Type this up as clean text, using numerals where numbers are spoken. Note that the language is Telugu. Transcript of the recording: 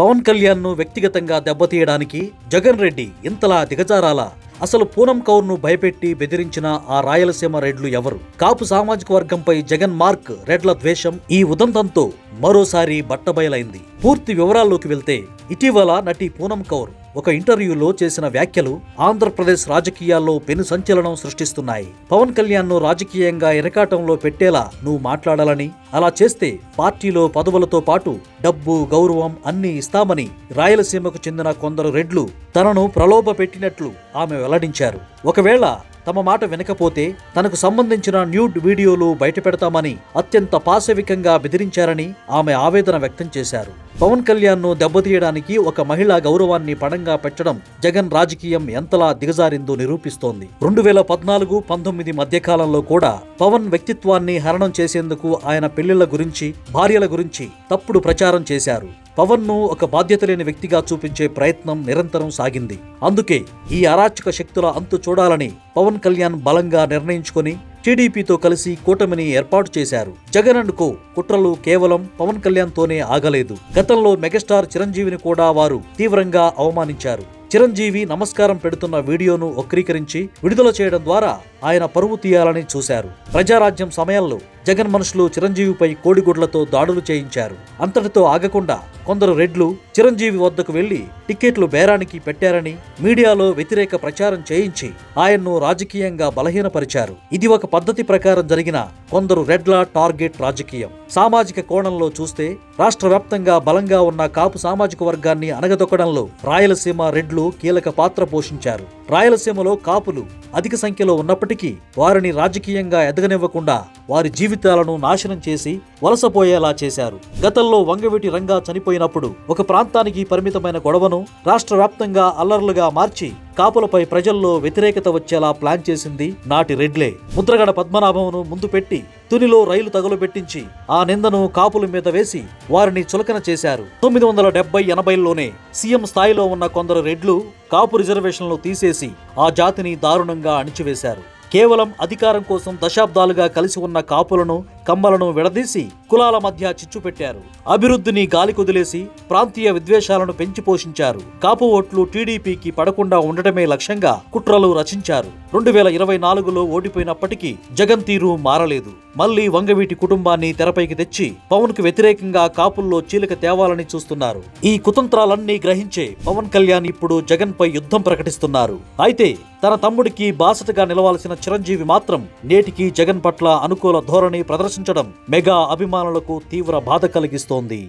పవన్ కళ్యాణ్ ను వ్యక్తిగతంగా దెబ్బతీయడానికి జగన్ రెడ్డి ఇంతలా దిగజారాలా? అసలు పూనం కౌర్ ను భయపెట్టి బెదిరించిన ఆ రాయలసీమ రెడ్లు ఎవరు? కాపు సామాజిక వర్గంపై జగన్ మార్క్ రెడ్ల ద్వేషం ఈ ఉదంతంతో మరోసారి బట్టబయలైంది. పూర్తి వివరాల్లోకి వెళ్తే, ఇటీవల నటి పూనం కౌర్ ఒక ఇంటర్వ్యూలో చేసిన వ్యాఖ్యలు ఆంధ్రప్రదేశ్ రాజకీయాల్లో పెను సంచలనం సృష్టిస్తున్నాయి. పవన్ కళ్యాణ్ ను రాజకీయంగా ఇరకాటంలో పెట్టేలా నువ్వు మాట్లాడాలని, అలా చేస్తే పార్టీలో పదవులతో పాటు డబ్బు, గౌరవం అన్నీ ఇస్తామని రాయలసీమకు చెందిన కొందరు రెడ్లు తనను ప్రలోభ పెట్టినట్లు ఆమె వెల్లడించారు. ఒకవేళ తమ మాట వినకపోతే తనకు సంబంధించిన న్యూడ్ వీడియోలు బయటపెడతామని అత్యంత పాశవికంగా బెదిరించారని ఆమె ఆవేదన వ్యక్తం చేశారు. పవన్ కళ్యాణ్ ను దెబ్బతీయడానికి ఒక మహిళా గౌరవాన్ని పణంగా పెట్టడం జగన్ రాజకీయం ఎంతలా దిగజారిందో నిరూపిస్తోంది. 2014-19 మధ్యకాలంలో కూడా పవన్ వ్యక్తిత్వాన్ని హరణం చేసేందుకు ఆయన పెళ్లిళ్ల గురించి, భార్యల గురించి తప్పుడు ప్రచారం చేశారు. పవన్ ను ఒక బాధ్యత లేని వ్యక్తిగా చూపించే ప్రయత్నం నిరంతరం సాగింది. అందుకే ఈ అరాచక శక్తుల అంతు చూడాలని పవన్ కళ్యాణ్ బలంగా నిర్ణయించుకొని టీడీపీతో కలిసి కూటమిని ఏర్పాటు చేశారు. జగన్ అండ్ కో కుట్రలు కేవలం పవన్ కళ్యాణ్ తోనే ఆగలేదు. గతంలో మెగాస్టార్ చిరంజీవిని కూడా వారు తీవ్రంగా అవమానించారు. చిరంజీవి నమస్కారం పెడుతున్న వీడియోను వక్రీకరించి విడుదల చేయడం ద్వారా ఆయన పరువు తీయాలని చూశారు. ప్రజారాజ్యం సమయంలో జగన్ మనుషులు చిరంజీవిపై కోడిగుడ్లతో దాడులు చేయించారు. అంతటితో ఆగకుండా కొందరు రెడ్లు చిరంజీవి వద్దకు వెళ్లి టిక్కెట్లు బేరానికి పెట్టారని మీడియాలో వ్యతిరేక ప్రచారం చేయించి ఆయన్ను రాజకీయంగా బలహీనపరిచారు. ఇది ఒక పద్ధతి ప్రకారం జరిగిన కొందరు రెడ్ల టార్గెట్ రాజకీయం. సామాజిక కోణంలో చూస్తే రాష్ట్ర వ్యాప్తంగా బలంగా ఉన్న కాపు సామాజిక వర్గాన్ని అణగదొక్కడంలో రాయలసీమ రెడ్లు కీలక పాత్ర పోషించారు. రాయలసీమలో కాపులు అధిక సంఖ్యలో ఉన్నప్పటికీ వారిని రాజకీయంగా ఎదగనివ్వకుండా వారి జీవితాలను నాశనం చేసి వలసపోయేలా చేశారు. గతంలో వంగవీటి రంగా చనిపోయినప్పుడు ఒక ప్రాంతానికి పరిమితమైన గొడవను రాష్ట్ర వ్యాప్తంగా అల్లర్లుగా మార్చి కాపులపై ప్రజల్లో వ్యతిరేకత వచ్చేలా ప్లాన్ చేసింది నాటి రెడ్లే. ముద్రగడ పద్మనాభంను ముందు పెట్టి తునిలో రైలు తగులబెట్టించి ఆ నిందను కాపుల మీద వేసి వారిని చులకన చేశారు. 1970-80లోనే సీఎం స్థాయిలో ఉన్న కొందరు రెడ్లు కాపు రిజర్వేషన్లు తీసేసి ఆ జాతిని దారుణంగా అణిచివేశారు. కేవలం అధికారం కోసం దశాబ్దాలుగా కలిసి ఉన్న కాపులను, కమ్మలను విడదీసి కులాల మధ్య చిచ్చు పెట్టారు. అభివృద్ధిని గాలికొదిలేసి ప్రాంతీయ విద్వేషాలను పెంచి పోషించారు. కాపు ఓట్లు టీడీపీకి పడకుండా ఉండటమే లక్ష్యంగా కుట్రలు రచించారు. 2024లో ఓడిపోయినప్పటికీ జగన్ తీరు మారలేదు. మళ్లీ వంగవీటి కుటుంబాన్ని తెరపైకి తెచ్చి పవన్ కు వ్యతిరేకంగా కాపుల్లో చీలిక తేవాలని చూస్తున్నారు. ఈ కుతంత్రాలన్నీ గ్రహించే పవన్ కళ్యాణ్ ఇప్పుడు జగన్ పై యుద్ధం ప్రకటిస్తున్నారు. అయితే తన తమ్ముడికి బాసటగా నిలవాల్సిన చిరంజీవి మాత్రం నేటికి జగన్ పట్ల అనుకూల ధోరణి ప్రదర్శించడం మెగా అభిమానులకు తీవ్ర బాధ కలిగిస్తోంది.